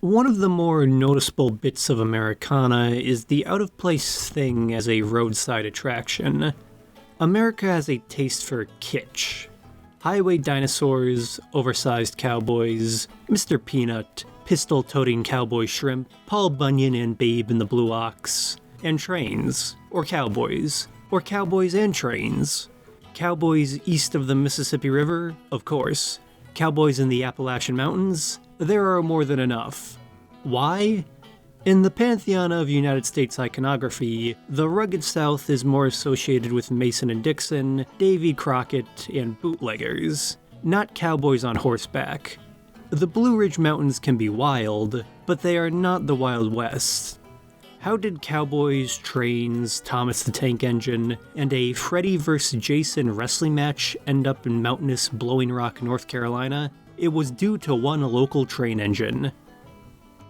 One of the more noticeable bits of Americana is the out-of-place thing as a roadside attraction. America has a taste for kitsch. Highway dinosaurs, oversized cowboys, Mr. Peanut, pistol-toting cowboy shrimp, Paul Bunyan and Babe in the Blue Ox, and trains, or cowboys and trains. Cowboys east of the Mississippi River, of course. Cowboys in the Appalachian Mountains, there are more than enough. Why? In the pantheon of United States iconography, the rugged South is more associated with Mason and Dixon, Davy Crockett, and bootleggers, not cowboys on horseback. The Blue Ridge Mountains can be wild, but they are not the Wild West. How did cowboys, trains, Thomas the Tank Engine, and a Freddy vs. Jason wrestling match end up in mountainous Blowing Rock, North Carolina? It was due to one local train engine.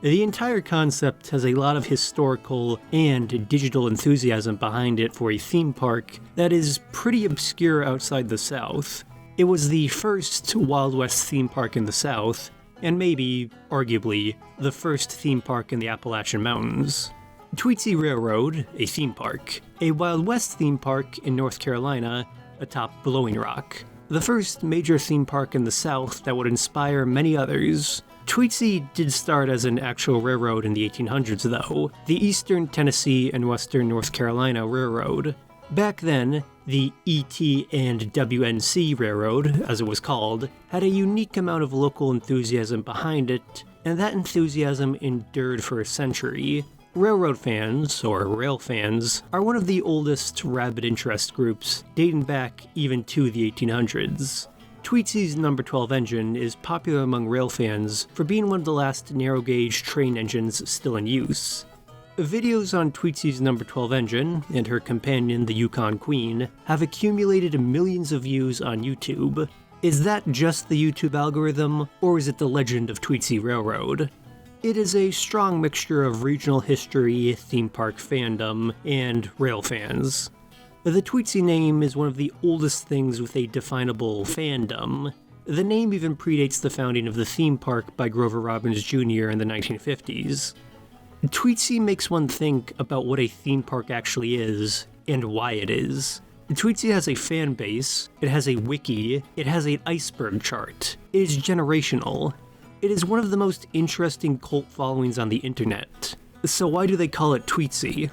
The entire concept has a lot of historical and digital enthusiasm behind it for a theme park that is pretty obscure outside the South. It was the first Wild West theme park in the South, and maybe, arguably, the first theme park in the Appalachian Mountains. Tweetsie Railroad, a theme park. A Wild West theme park in North Carolina, atop Blowing Rock. The first major theme park in the South that would inspire many others. Tweetsie did start as an actual railroad in the 1800s though, the Eastern Tennessee and Western North Carolina Railroad. Back then, the ET&WNC Railroad, as it was called, had a unique amount of local enthusiasm behind it, and that enthusiasm endured for a century. Railroad fans, or rail fans, are one of the oldest rabid interest groups, dating back even to the 1800s. Tweetsie's No. 12 engine is popular among rail fans for being one of the last narrow-gauge train engines still in use. Videos on Tweetsie's No. 12 engine, and her companion the Yukon Queen, have accumulated millions of views on YouTube. Is that just the YouTube algorithm, or is it the legend of Tweetsie Railroad? It is a strong mixture of regional history, theme park fandom, and rail fans. The Tweetsie name is one of the oldest things with a definable fandom. The name even predates the founding of the theme park by Grover Robbins Jr. in the 1950s. Tweetsie makes one think about what a theme park actually is, and why it is. Tweetsie has a fan base, it has a wiki, it has an iceberg chart. It is generational. It is one of the most interesting cult followings on the internet. So why do they call it Tweetsie?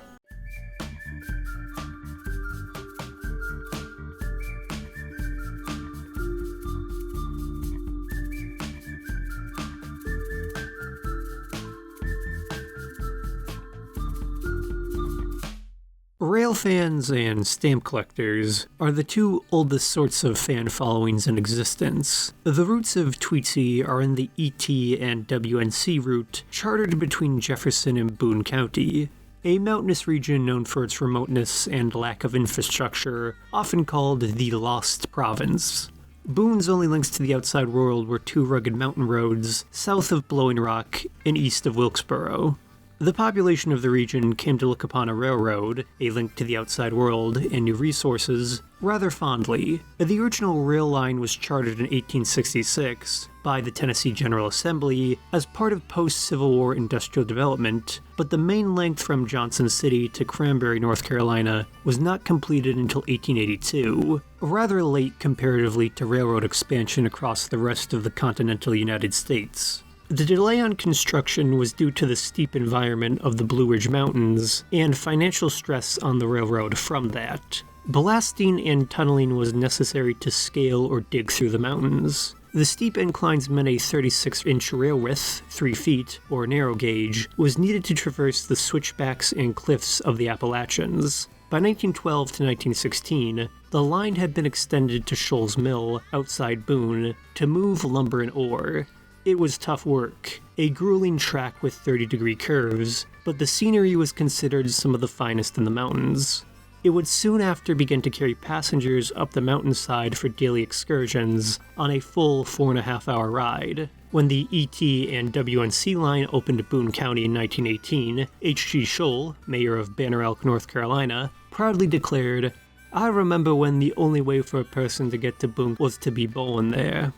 Rail fans and stamp collectors are the two oldest sorts of fan followings in existence. The roots of Tweetsie are in the ET&WNC route chartered between Jefferson and Boone County, a mountainous region known for its remoteness and lack of infrastructure, often called the Lost Province. Boone's only links to the outside world were two rugged mountain roads south of Blowing Rock and east of Wilkesboro. The population of the region came to look upon a railroad, a link to the outside world, and new resources, rather fondly. The original rail line was chartered in 1866 by the Tennessee General Assembly as part of post-Civil War industrial development, but the main length from Johnson City to Cranberry, North Carolina was not completed until 1882, rather late comparatively to railroad expansion across the rest of the continental United States. The delay on construction was due to the steep environment of the Blue Ridge Mountains and financial stress on the railroad from that. Blasting and tunneling was necessary to scale or dig through the mountains. The steep inclines meant a 36-inch rail width, 3 feet, or narrow gauge, was needed to traverse the switchbacks and cliffs of the Appalachians. By 1912 to 1916, the line had been extended to Shoals Mill, outside Boone, to move lumber and ore. It was tough work, a grueling track with 30-degree curves, but the scenery was considered some of the finest in the mountains. It would soon after begin to carry passengers up the mountainside for daily excursions on a full 4.5-hour ride. When the ET&WNC line opened to Boone County in 1918, H.G. Scholl, mayor of Banner Elk, North Carolina, proudly declared, "I remember when the only way for a person to get to Boone was to be born there."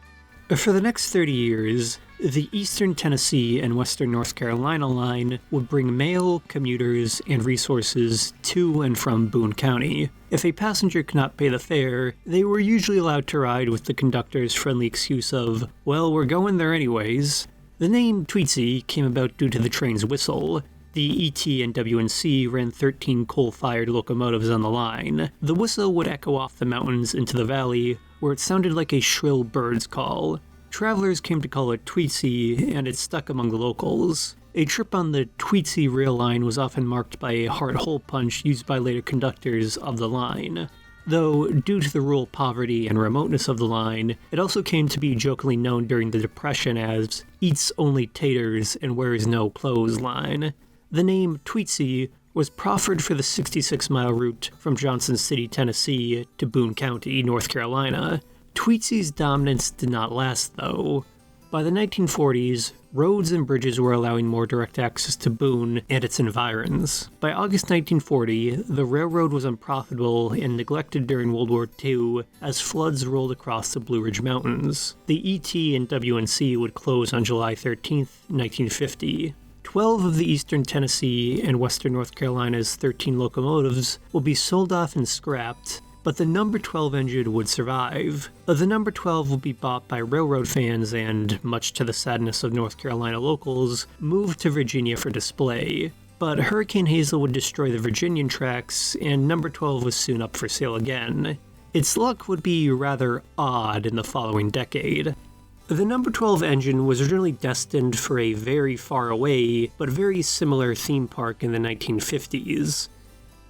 For the next 30 years, the Eastern Tennessee and Western North Carolina line would bring mail, commuters, and resources to and from Boone County. If a passenger could not pay the fare, they were usually allowed to ride with the conductor's friendly excuse of, "Well, we're going there anyways." The name Tweetsie came about due to the train's whistle. The ET&WNC ran 13 coal-fired locomotives on the line. The whistle would echo off the mountains into the valley, where it sounded like a shrill bird's call. Travelers came to call it Tweetsie, and it stuck among the locals. A trip on the Tweetsie rail line was often marked by a hard hole punch used by later conductors of the line. Though, due to the rural poverty and remoteness of the line, it also came to be jokingly known during the Depression as "eats only taters and wears no clothes" line. The name Tweetsie was proffered for the 66-mile route from Johnson City, Tennessee to Boone County, North Carolina. Tweetsie's dominance did not last, though. By the 1940s, roads and bridges were allowing more direct access to Boone and its environs. By August 1940, the railroad was unprofitable and neglected during World War II as floods rolled across the Blue Ridge Mountains. The ET&WNC would close on July 13, 1950. 12 of the Eastern Tennessee and Western North Carolina's 13 locomotives will be sold off and scrapped, but the number 12 engine would survive. The number 12 will be bought by railroad fans and, much to the sadness of North Carolina locals, moved to Virginia for display. But Hurricane Hazel would destroy the Virginian tracks, and number 12 was soon up for sale again. Its luck would be rather odd in the following decade. The number 12 engine was originally destined for a very far away, but very similar theme park in the 1950s.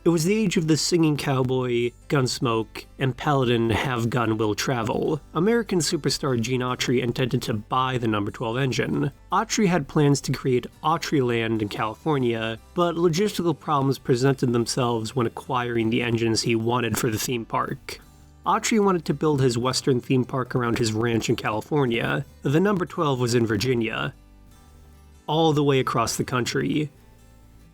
It was the age of the singing cowboy, Gunsmoke, and Paladin Have Gun Will Travel. American superstar Gene Autry intended to buy the number 12 engine. Autry had plans to create Autryland in California, but logistical problems presented themselves when acquiring the engines he wanted for the theme park. Autry wanted to build his western theme park around his ranch in California. The number 12 was in Virginia, all the way across the country.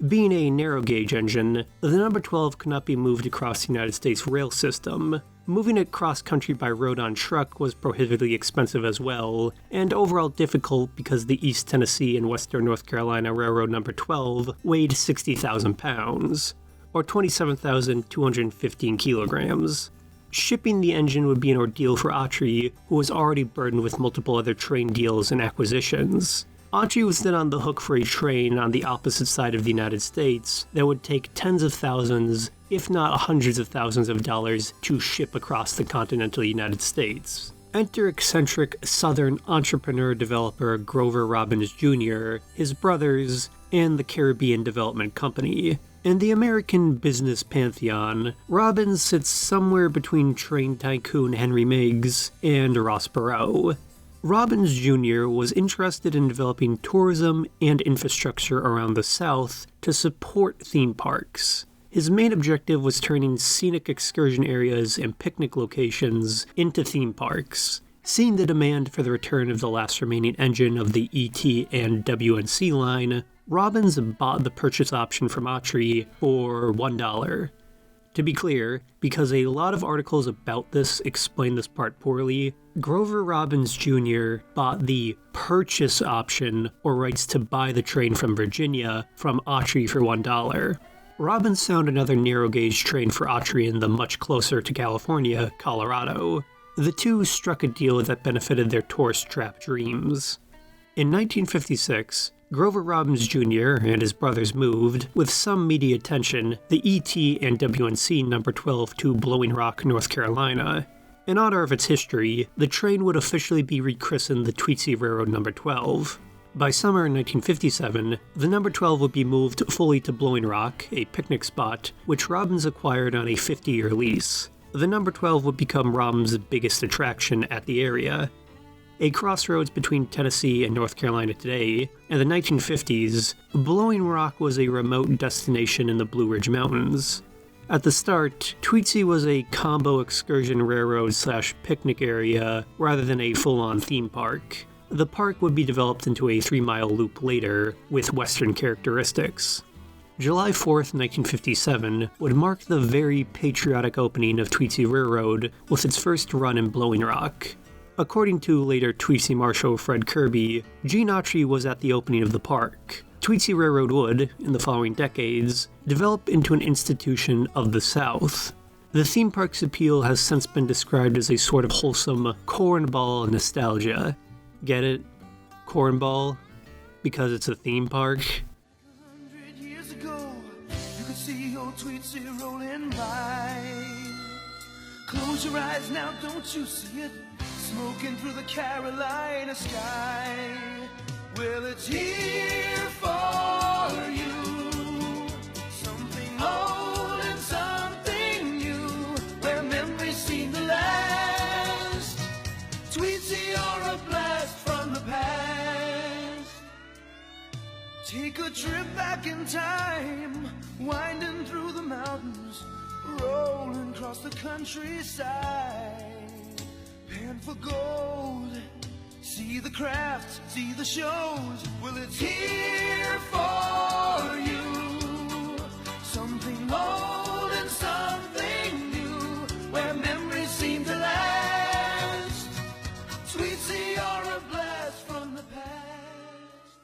Being a narrow-gauge engine, the number 12 could not be moved across the United States rail system. Moving it cross-country by road on truck was prohibitively expensive as well, and overall difficult because the East Tennessee and Western North Carolina Railroad number 12 weighed 60,000 pounds, or 27,215 kilograms. Shipping the engine would be an ordeal for Autry, who was already burdened with multiple other train deals and acquisitions. Autry was then on the hook for a train on the opposite side of the United States that would take tens of thousands, if not hundreds of thousands of dollars to ship across the continental United States. Enter eccentric Southern entrepreneur-developer Grover Robbins Jr., his brothers, and the Caribbean Development Company. In the American business pantheon, Robbins sits somewhere between train tycoon Henry Meigs and Ross Perot. Robbins Jr. was interested in developing tourism and infrastructure around the South to support theme parks. His main objective was turning scenic excursion areas and picnic locations into theme parks. Seeing the demand for the return of the last remaining engine of the ET&WNC line, Robbins bought the purchase option from Autry for $1. To be clear, because a lot of articles about this explain this part poorly, Grover Robbins Jr. bought the purchase option, or rights to buy the train from Virginia, from Autry for $1. Robbins found another narrow-gauge train for Autry in the much closer to California, Colorado. The two struck a deal that benefited their tourist-trap dreams. In 1956, Grover Robbins Jr. and his brothers moved, with some media attention, the ET&WNC number 12 to Blowing Rock, North Carolina. In honor of its history, the train would officially be rechristened the Tweetsie Railroad number 12. By summer 1957, the number 12 would be moved fully to Blowing Rock, a picnic spot, which Robbins acquired on a 50-year lease. The number 12 would become Robbins' biggest attraction at the area. A crossroads between Tennessee and North Carolina today, in the 1950s, Blowing Rock was a remote destination in the Blue Ridge Mountains. At the start, Tweetsie was a combo excursion railroad/picnic area rather than a full-on theme park. The park would be developed into a 3-mile loop later, with western characteristics. July 4th, 1957 would mark the very patriotic opening of Tweetsie Railroad with its first run in Blowing Rock. According to later Tweetsie Marshal Fred Kirby, Gene Autry was at the opening of the park. Tweetsie Railroad would, in the following decades, develop into an institution of the South. The theme park's appeal has since been described as a sort of wholesome cornball nostalgia. Get it? Cornball? Because it's a theme park? 100 years ago, you could see old Tweetsie rolling by. Close your eyes now, don't you see it? Smoking through the Carolina sky. Well, it's here for you. Something old and something new, where memories seem to last. Tweetsie are a blast from the past. Take a trip back in time, winding through the mountains, rolling across the countryside. Pan for gold, see the crafts, see the shows. Well, it's here for you. Something old and something new, where memories seem to last. Tweetsie are a blast from the past.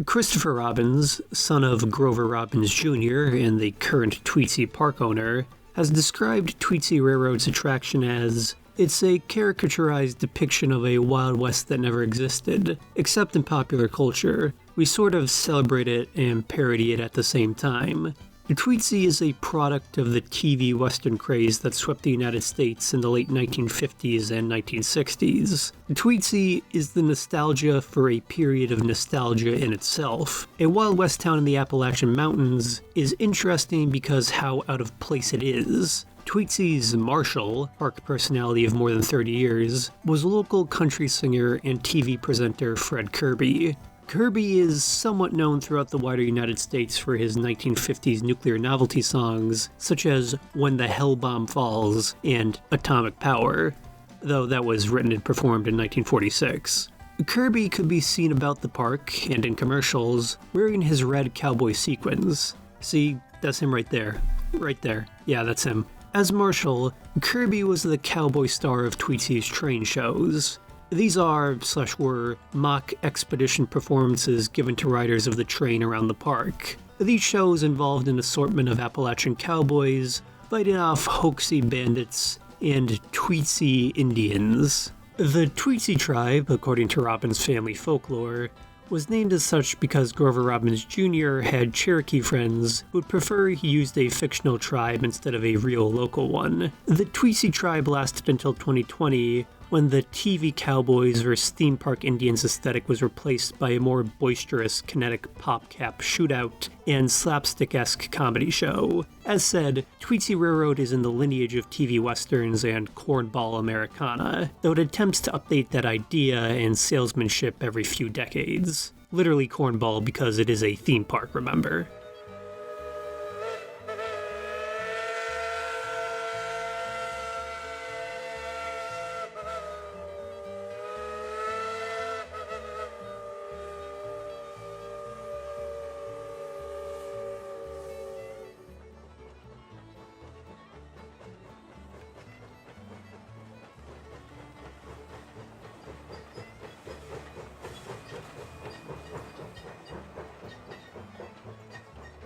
Christopher Robbins, son of Grover Robbins Jr. and the current Tweetsie park owner, has described Tweetsie Railroad's attraction as, "It's a caricaturized depiction of a Wild West that never existed, except in popular culture. We sort of celebrate it and parody it at the same time." Tweetsie is a product of the TV Western craze that swept the United States in the late 1950s and 1960s. Tweetsie is the nostalgia for a period of nostalgia in itself. A Wild West town in the Appalachian Mountains is interesting because how out of place it is. Tweetsie's Marshall, park personality of more than 30 years, was local country singer and TV presenter Fred Kirby. Kirby is somewhat known throughout the wider United States for his 1950s nuclear novelty songs, such as When the Hell Bomb Falls and Atomic Power, though that was written and performed in 1946. Kirby could be seen about the park, and in commercials, wearing his red cowboy sequins. See, that's him right there. Right there. Yeah, that's him. As Marshall, Kirby was the cowboy star of Tweetsie's train shows. These were mock expedition performances given to riders of the train around the park. These shows involved an assortment of Appalachian cowboys fighting off hoaxy bandits and Tweetsie Indians. The Tweetsie tribe, according to Robbins' family folklore, was named as such because Grover Robbins Jr. had Cherokee friends who would prefer he used a fictional tribe instead of a real local one. The Tweetsie tribe lasted until 2020, when the TV Cowboys vs. Themepark Indians aesthetic was replaced by a more boisterous, kinetic pop-cap shootout and slapstick-esque comedy show. As said, Tweetsie Railroad is in the lineage of TV westerns and cornball Americana, though it attempts to update that idea and salesmanship every few decades. Literally cornball because it is a theme park, remember?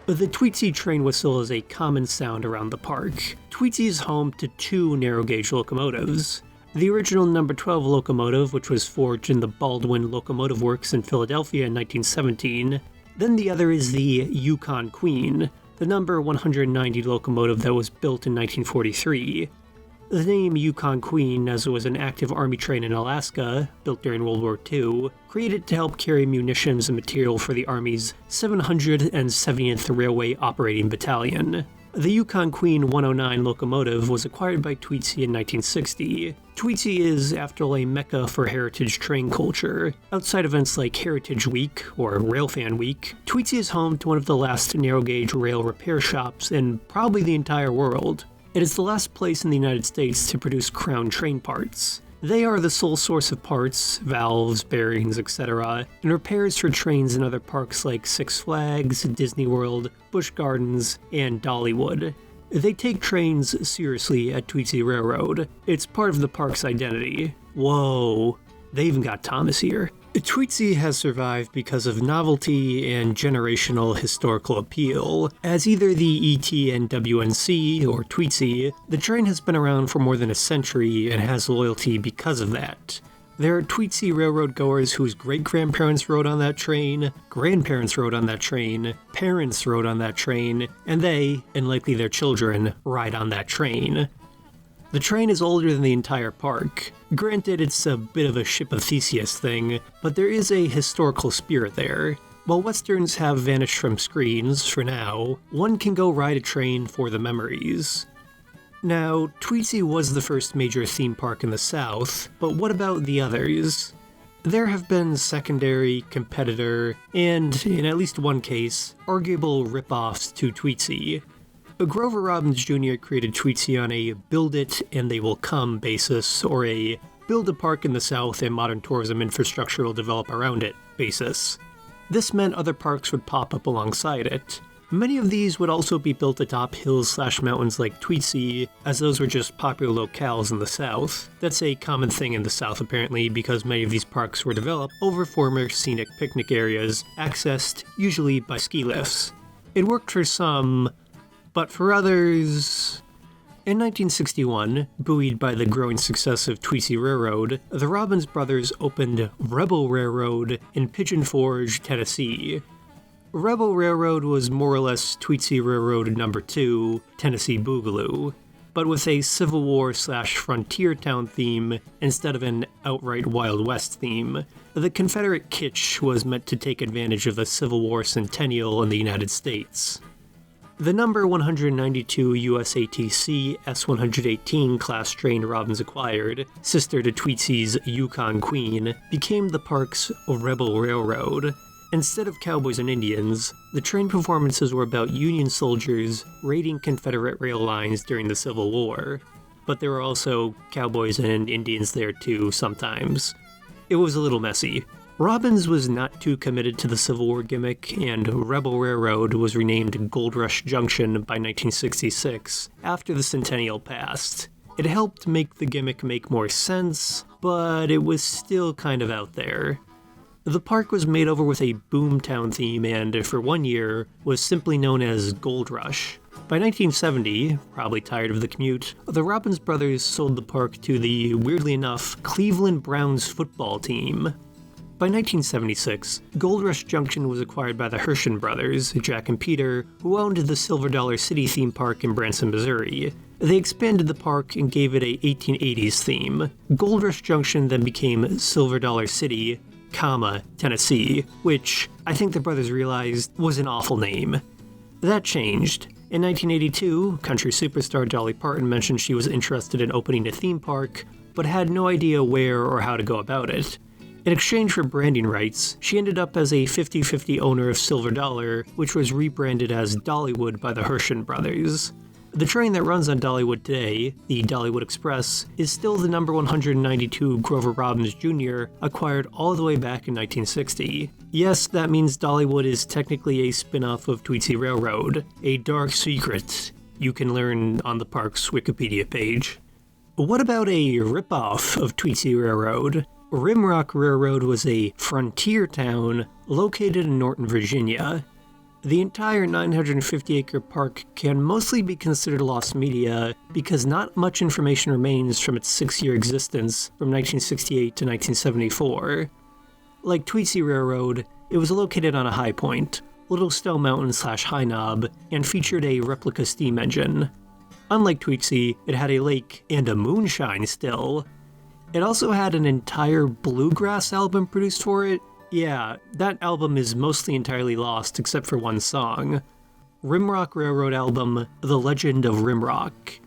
The Tweetsie train whistle is a common sound around the park. Tweetsie is home to two narrow-gauge locomotives. The original number 12 locomotive, which was forged in the Baldwin Locomotive Works in Philadelphia in 1917. Then the other is the Yukon Queen, the number 190 locomotive that was built in 1943. The name Yukon Queen, as it was an active army train in Alaska, built during World War II, created to help carry munitions and material for the Army's 770th Railway Operating Battalion. The Yukon Queen 109 locomotive was acquired by Tweetsie in 1960. Tweetsie is, after all, a mecca for heritage train culture. Outside events like Heritage Week, or Railfan Week, Tweetsie is home to one of the last narrow-gauge rail repair shops in probably the entire world. It is the last place in the United States to produce Crown train parts. They are the sole source of parts, valves, bearings, etc., and repairs for trains in other parks like Six Flags, Disney World, Busch Gardens, and Dollywood. They take trains seriously at Tweetsie Railroad. It's part of the park's identity. Whoa, they even got Thomas here. Tweetsie has survived because of novelty and generational historical appeal. As either the ET&WNC or Tweetsie, the train has been around for more than a century and has loyalty because of that. There are Tweetsie Railroad goers whose great-grandparents rode on that train, grandparents rode on that train, parents rode on that train, and they, and likely their children, ride on that train. The train is older than the entire park. Granted, it's a bit of a ship of Theseus thing, but there is a historical spirit there. While westerns have vanished from screens, for now, one can go ride a train for the memories. Now, Tweetsie was the first major theme park in the South, but what about the others? There have been secondary, competitor, and, in at least one case, arguable rip-offs to Tweetsie. Grover Robbins Jr. created Tweetsie on a build it and they will come basis, or a build a park in the South and modern tourism infrastructure will develop around it basis. This meant other parks would pop up alongside it. Many of these would also be built atop hills/mountains like Tweetsie, as those were just popular locales in the South. That's a common thing in the South apparently, because many of these parks were developed over former scenic picnic areas, accessed usually by ski lifts. It worked for some, but for others... In 1961, buoyed by the growing success of Tweetsie Railroad, the Robbins brothers opened Rebel Railroad in Pigeon Forge, Tennessee. Rebel Railroad was more or less Tweetsie Railroad No. 2, Tennessee Boogaloo, but with a Civil War/frontier town theme instead of an outright Wild West theme. The Confederate kitsch was meant to take advantage of the Civil War centennial in the United States. The number 192 USATC S-118 class train Robbins acquired, sister to Tweetsie's Yukon Queen, became the park's Rebel Railroad. Instead of cowboys and Indians, the train performances were about Union soldiers raiding Confederate rail lines during the Civil War. But there were also cowboys and Indians there too sometimes. It was a little messy. Robbins was not too committed to the Civil War gimmick, and Rebel Railroad was renamed Gold Rush Junction by 1966, after the centennial passed. It helped make the gimmick make more sense, but it was still kind of out there. The park was made over with a boomtown theme and, for 1 year, was simply known as Gold Rush. By 1970, probably tired of the commute, the Robbins brothers sold the park to the, weirdly enough, Cleveland Browns football team. By 1976, Gold Rush Junction was acquired by the Herschen brothers, Jack and Peter, who owned the Silver Dollar City theme park in Branson, Missouri. They expanded the park and gave it a 1880s theme. Gold Rush Junction then became Silver Dollar City, Tennessee, which I think the brothers realized was an awful name. That changed. In 1982, country superstar Dolly Parton mentioned she was interested in opening a theme park, but had no idea where or how to go about it. In exchange for branding rights, she ended up as a 50-50 owner of Silver Dollar, which was rebranded as Dollywood by the Herschen brothers. The train that runs on Dollywood today, the Dollywood Express, is still the number 192 Grover Robbins Jr., acquired all the way back in 1960. Yes, that means Dollywood is technically a spin-off of Tweetsie Railroad, a dark secret you can learn on the park's Wikipedia page. What about a rip-off of Tweetsie Railroad? Rimrock Railroad was a frontier town located in Norton, Virginia. The entire 950-acre park can mostly be considered lost media because not much information remains from its 6-year existence from 1968 to 1974. Like Tweetsie Railroad, it was located on a high point, Little Stone Mountain/High Knob, and featured a replica steam engine. Unlike Tweetsie, it had a lake and a moonshine still. It also had an entire bluegrass album produced for it. Yeah, that album is mostly entirely lost except for one song. Rimrock Railroad album, The Legend of Rimrock.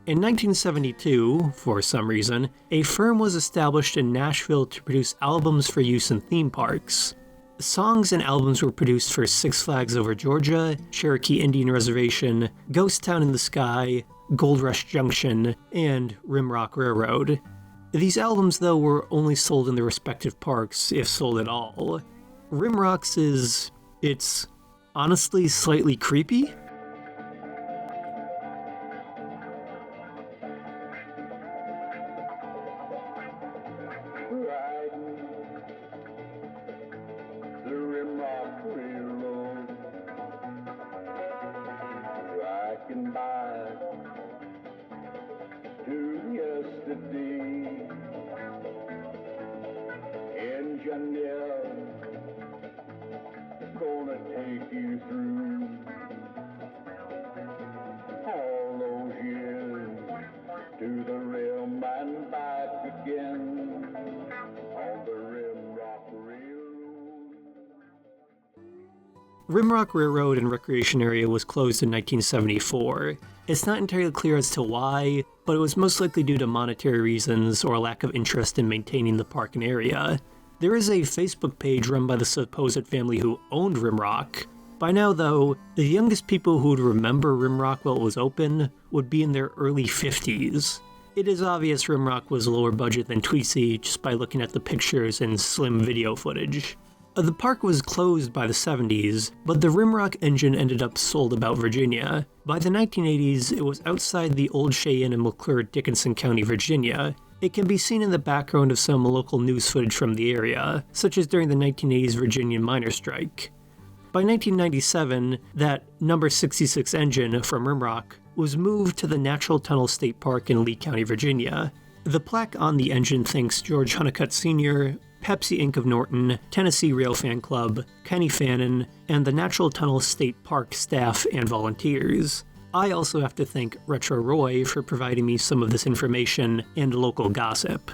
In 1972, for some reason, a firm was established in Nashville to produce albums for use in theme parks. Songs and albums were produced for Six Flags Over Georgia, Cherokee Indian Reservation, Ghost Town in the Sky, Gold Rush Junction, and Rimrock Railroad. These albums, though, were only sold in the respective parks, if sold at all. Rimrock's it's honestly slightly creepy. you through all those years to the rim and back again on the Rimrock Railroad. Rimrock Railroad and Recreation Area was closed in 1974. It's not entirely clear as to why, but it was most likely due to monetary reasons or a lack of interest in maintaining the park and area. There is a Facebook page run by the supposed family who owned Rimrock. By now, though, the youngest people who would remember Rimrock while it was open would be in their early 50s. It is obvious Rimrock was lower budget than Tweetsie just by looking at the pictures and slim video footage. The park was closed by the 70s, but the Rimrock engine ended up sold about Virginia. By the 1980s, it was outside the old Cheyenne in McClure, Dickinson County, Virginia. It can be seen in the background of some local news footage from the area, such as during the 1980s Virginia miners' strike. By 1997, that number 66 engine from Rimrock was moved to the Natural Tunnel State Park in Lee County, Virginia. The plaque on the engine thanks George Honeycutt Sr., Pepsi Inc. of Norton, Tennessee Rail Fan Club, Kenny Fannin, and the Natural Tunnel State Park staff and volunteers. I also have to thank Retro Roy for providing me some of this information and local gossip.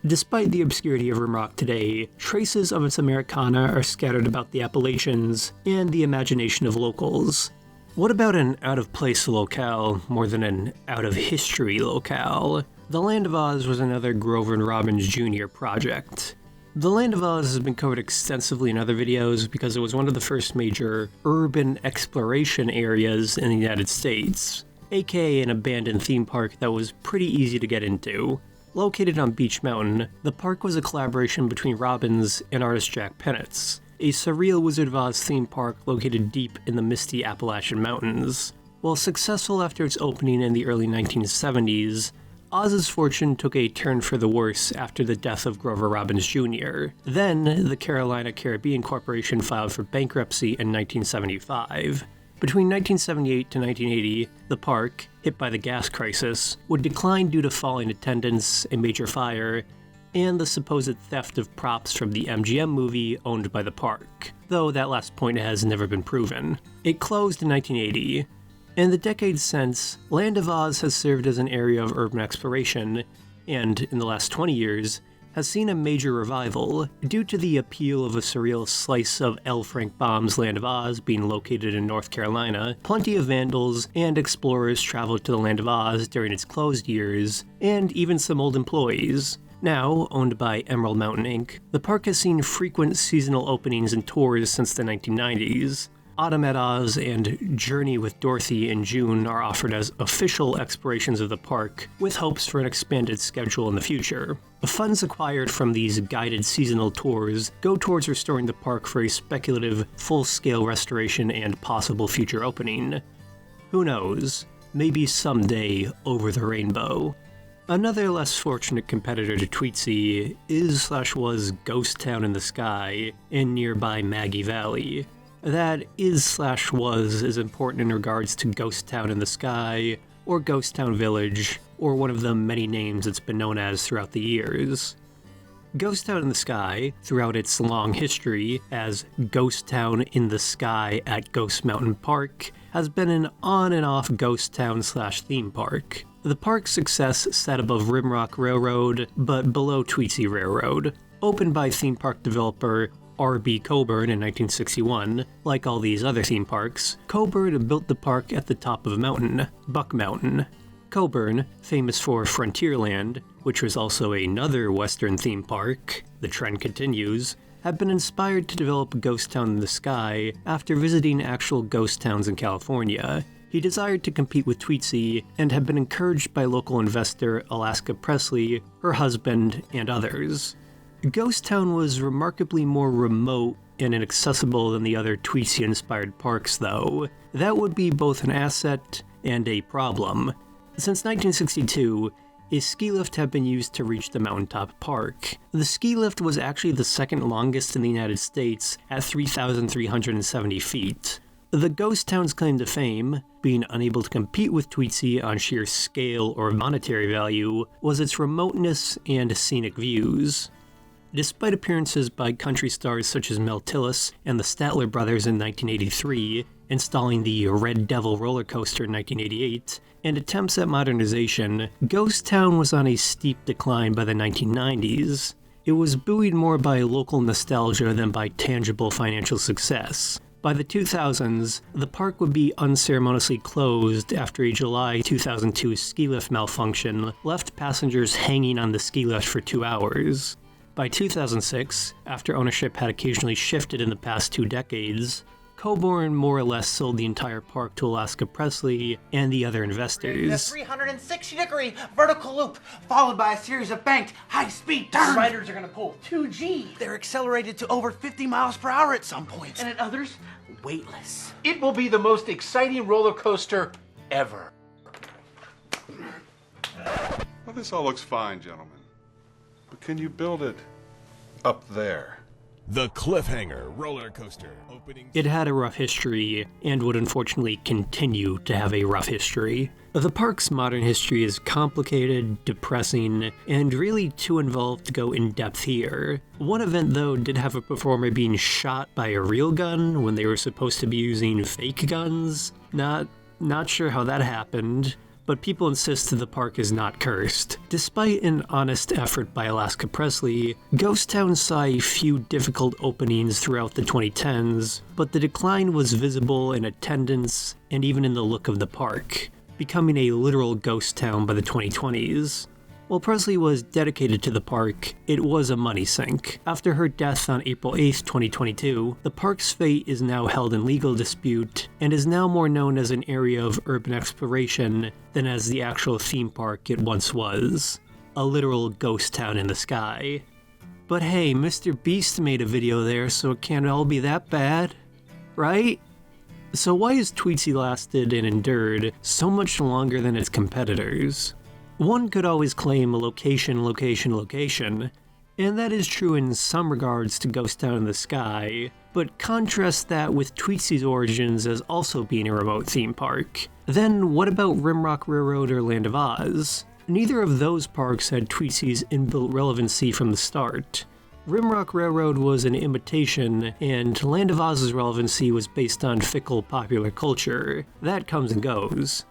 Despite the obscurity of Rimrock today, traces of its Americana are scattered about the Appalachians and the imagination of locals. What about an out-of-place locale more than an out-of-history locale? The Land of Oz was another Grover Robbins Jr. project. The Land of Oz has been covered extensively in other videos because it was one of the first major urban exploration areas in the United States, aka an abandoned theme park that was pretty easy to get into. Located on Beach Mountain, the park was a collaboration between Robbins and artist Jack Penitz, a surreal Wizard of Oz theme park located deep in the misty Appalachian Mountains. While successful after its opening in the early 1970s, Oz's fortune took a turn for the worse after the death of Grover Robbins Jr. Then, the Carolina Caribbean Corporation filed for bankruptcy in 1975. Between 1978 to 1980, the park, hit by the gas crisis, would decline due to falling attendance, a major fire, and the supposed theft of props from the MGM movie owned by the park, though that last point has never been proven. It closed in 1980. In the decades since, Land of Oz has served as an area of urban exploration, and, in the last 20 years, has seen a major revival due to the appeal of a surreal slice of L. Frank Baum's Land of Oz being located in North Carolina. Plenty of vandals and explorers traveled to the Land of Oz during its closed years, and even some old employees. Now, owned by Emerald Mountain Inc., the park has seen frequent seasonal openings and tours since the 1990s. Autumn at Oz and Journey with Dorothy in June are offered as official explorations of the park, with hopes for an expanded schedule in the future. The funds acquired from these guided seasonal tours go towards restoring the park for a speculative, full-scale restoration and possible future opening. Who knows? Maybe someday over the rainbow. Another less fortunate competitor to Tweetsie is/was Ghost Town in the Sky in nearby Maggie Valley. That is/was is important in regards to Ghost Town in the Sky, or Ghost Town Village, or one of the many names it's been known as throughout the years. Ghost Town in the Sky, throughout its long history as Ghost Town in the Sky at Ghost Mountain Park, has been an on and off ghost town/theme park. The park's success sat above Rimrock Railroad, but below Tweetsie Railroad. Opened by theme park developer R.B. Coburn in 1961, like all these other theme parks, Coburn built the park at the top of a mountain, Buck Mountain. Coburn, famous for Frontierland, which was also another Western theme park, the trend continues, had been inspired to develop Ghost Town in the Sky after visiting actual ghost towns in California. He desired to compete with Tweetsie and had been encouraged by local investor Alaska Presley, her husband, and others. Ghost Town was remarkably more remote and inaccessible than the other Tweetsie-inspired parks, though. That would be both an asset and a problem. Since 1962, a ski lift had been used to reach the mountaintop park. The ski lift was actually the second longest in the United States at 3,370 feet. The ghost town's claim to fame, being unable to compete with Tweetsie on sheer scale or monetary value, was its remoteness and scenic views. Despite appearances by country stars such as Mel Tillis and the Statler Brothers in 1983, installing the Red Devil roller coaster in 1988, and attempts at modernization, Ghost Town was on a steep decline by the 1990s. It was buoyed more by local nostalgia than by tangible financial success. By the 2000s, the park would be unceremoniously closed after a July 2002 ski lift malfunction left passengers hanging on the ski lift for 2 hours. By 2006, after ownership had occasionally shifted in the past 2 decades, Coborn more or less sold the entire park to Alaska Presley and the other investors. A 360-degree vertical loop, followed by a series of banked, high-speed turns. Riders are gonna pull 2G. They're accelerated to over 50 miles per hour at some points. And at others, weightless. it will be the most exciting roller coaster ever. Well, this all looks fine, gentlemen. But can you build it up there? The Cliffhanger roller coaster opening. It had a rough history, and would unfortunately continue to have a rough history. The park's modern history is complicated, depressing, and really too involved to go in depth here. One event, though, did have a performer being shot by a real gun when they were supposed to be using fake guns. Not sure how that happened, but people insist the park is not cursed. Despite an honest effort by Alaska Presley, Ghost Town saw a few difficult openings throughout the 2010s, but the decline was visible in attendance and even in the look of the park, becoming a literal ghost town by the 2020s. While Presley was dedicated to the park, it was a money sink. After her death on April 8, 2022, the park's fate is now held in legal dispute and is now more known as an area of urban exploration than as the actual theme park it once was. A literal ghost town in the sky. But hey, Mr. Beast made a video there, so it can't all be that bad, right? So why has Tweetsie lasted and endured so much longer than its competitors? One could always claim location, and that is true in some regards to Ghost Town in the Sky, but contrast that with Tweetsie's origins as also being a remote theme park. Then what about Rimrock Railroad or Land of Oz? Neither of those parks had Tweetsie's inbuilt relevancy from the start. Rimrock Railroad was an imitation, and Land of Oz's relevancy was based on fickle popular culture. That comes and goes.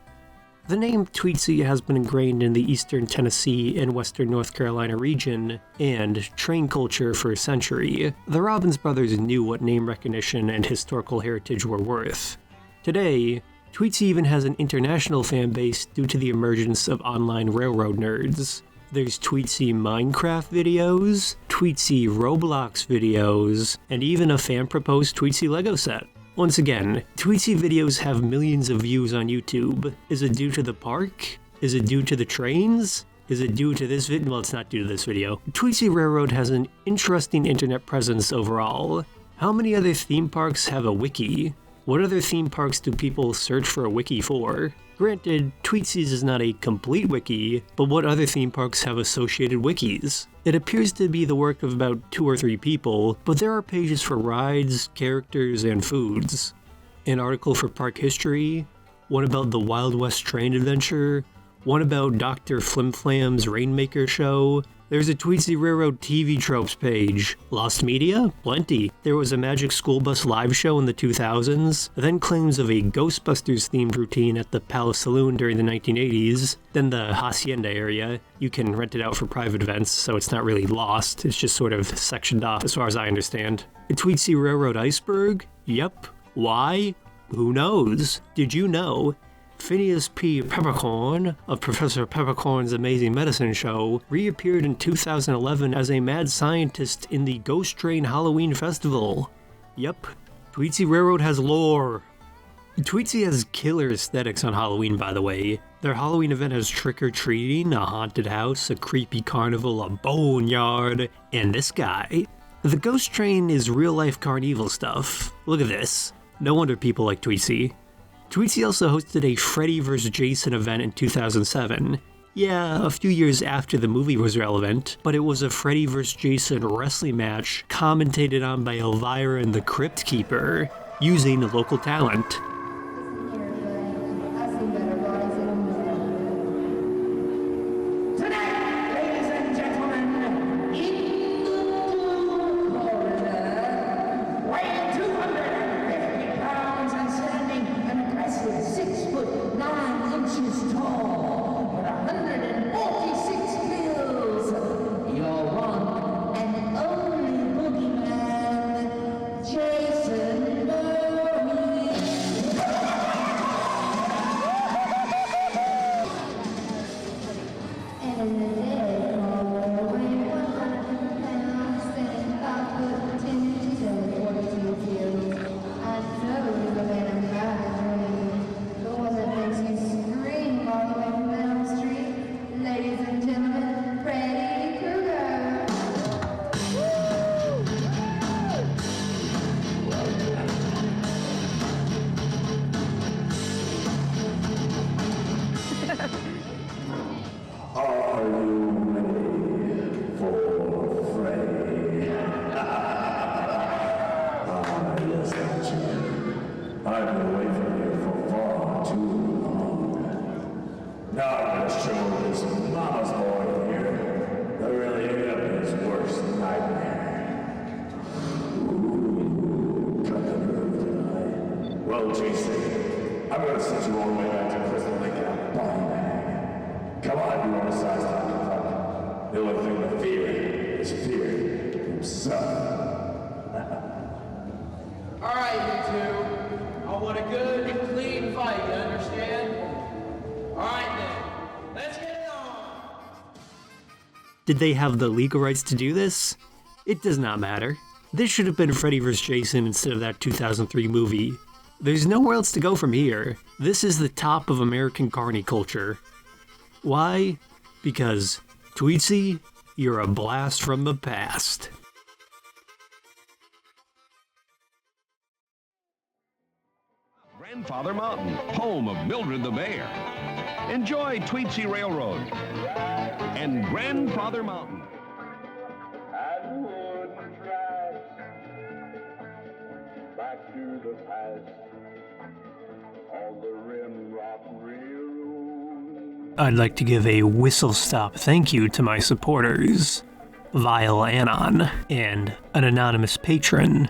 The name Tweetsie has been ingrained in the eastern Tennessee and western North Carolina region and train culture for a century. The Robbins brothers knew what name recognition and historical heritage were worth. Today, Tweetsie even has an international fan base due to the emergence of online railroad nerds. There's Tweetsie Minecraft videos, Tweetsie Roblox videos, and even a fan-proposed Tweetsie Lego set. Once again, Tweetsie videos have millions of views on YouTube. Is it due to the park? Is it due to the trains? Is it due to this video? Well, it's not due to this video. Tweetsie Railroad has an interesting internet presence overall. How many other theme parks have a wiki? What other theme parks do people search for a wiki for? Granted, Tweetsie's is not a complete wiki, but what other theme parks have associated wikis? It appears to be the work of about 2 or 3 people, but there are pages for rides, characters, and foods. An article for park history, one about the Wild West train adventure, one about Dr. Flimflam's Rainmaker show. There's a Tweetsie Railroad TV tropes page. Lost media? Plenty. There was a Magic School Bus live show in the 2000s, then claims of a Ghostbusters-themed routine at the Palace Saloon during the 1980s, then the Hacienda area. You can rent it out for private events, so it's not really lost, it's just sort of sectioned off as far as I understand. A Tweetsie Railroad iceberg? Yep. Why? Who knows? Did you know Phineas P. Peppercorn of Professor Peppercorn's Amazing Medicine Show reappeared in 2011 as a mad scientist in the Ghost Train Halloween Festival? Yep, Tweetsie Railroad has lore. Tweetsie has killer aesthetics on Halloween, by the way. Their Halloween event has trick-or-treating, a haunted house, a creepy carnival, a boneyard, and this guy. The Ghost Train is real-life carnival stuff. Look at this. No wonder people like Tweetsie. Tweetsie also hosted a Freddy vs. Jason event in 2007. Yeah, a few years after the movie was relevant, but it was a Freddy vs. Jason wrestling match commentated on by Elvira and the Crypt Keeper, using local talent. Tonight, ladies and gentlemen, in the Hello, JC. I'm gonna send you all the way back to prison like a bomb bag. Come on, you oversized hockey puck. The only thing to fear is fear himself. All right, you two. I want a good, clean fight, you understand? All right, then. Let's get it on! Did they have the legal rights to do this? It does not matter. This should have been Freddy vs. Jason instead of that 2003 movie. There's nowhere else to go from here. This is the top of American carny culture. Why? Because, Tweetsie, you're a blast from the past. Grandfather Mountain, home of Mildred the Bear. Enjoy Tweetsie Railroad and Grandfather Mountain. And wooden tracks back to the past on the Rimrock Railroad. I'd like to give a whistle-stop thank you to my supporters, Vile Anon, and an anonymous patron,